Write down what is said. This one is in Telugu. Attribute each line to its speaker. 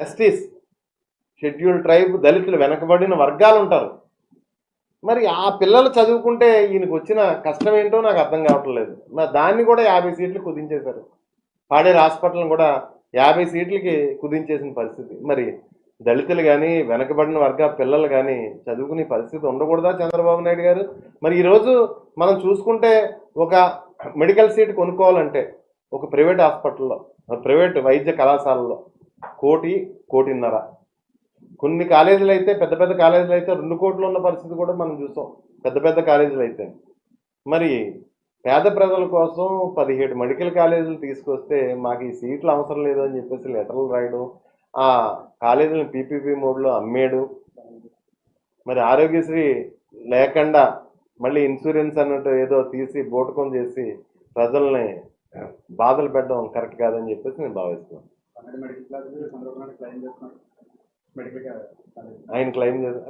Speaker 1: ఎస్టీస్, షెడ్యూల్డ్ ట్రైబ్, దళితులు, వెనకబడిన వర్గాలు ఉంటారు. మరి ఆ పిల్లలు చదువుకుంటే ఈయనకు వచ్చిన కష్టం ఏంటో నాకు అర్థం కావట్లేదు. మరి దాన్ని కూడా 50 సీట్లు కుదించేశారు. పాడేరు హాస్పిటల్ని కూడా 50 సీట్లకి కుదించేసిన పరిస్థితి. మరి దళితులు కానీ వెనకబడిన వర్గ పిల్లలు కానీ చదువుకునే పరిస్థితి ఉండకూడదా చంద్రబాబు నాయుడు గారు? మరి ఈరోజు మనం చూసుకుంటే ఒక మెడికల్ సీట్ కొనుక్కోవాలంటే ఒక ప్రైవేట్ హాస్పిటల్లో, ప్రైవేట్ వైద్య కళాశాలలో 1,00,00,000-1,50,00,000. కొన్ని కాలేజీలు అయితే, పెద్ద పెద్ద కాలేజీలు అయితే 2 కోట్లు ఉన్న పరిస్థితి కూడా మనం చూసాం, పెద్ద పెద్ద కాలేజీలు అయితే. మరి పేద ప్రజల కోసం 17 మెడికల్ కాలేజీలు తీసుకొస్తే మాకు ఈ సీట్లు అవసరం లేదు అని చెప్పేసి లెటర్లు రాయడం, ఆ కాలేజీలను పీపీపీ మోడ్లో అమ్మేయడం, మరి ఆరోగ్యశ్రీ లేకుండా మళ్ళీ ఇన్సూరెన్స్ అన్నట్టు ఏదో తీసి బోటకం చేసి ప్రజల్ని బాధలు పెట్టడం కరెక్ట్ కాదని చెప్పేసి నేను భావిస్తున్నాను. ఆయన క్లెయిమ్ చేస్తారు.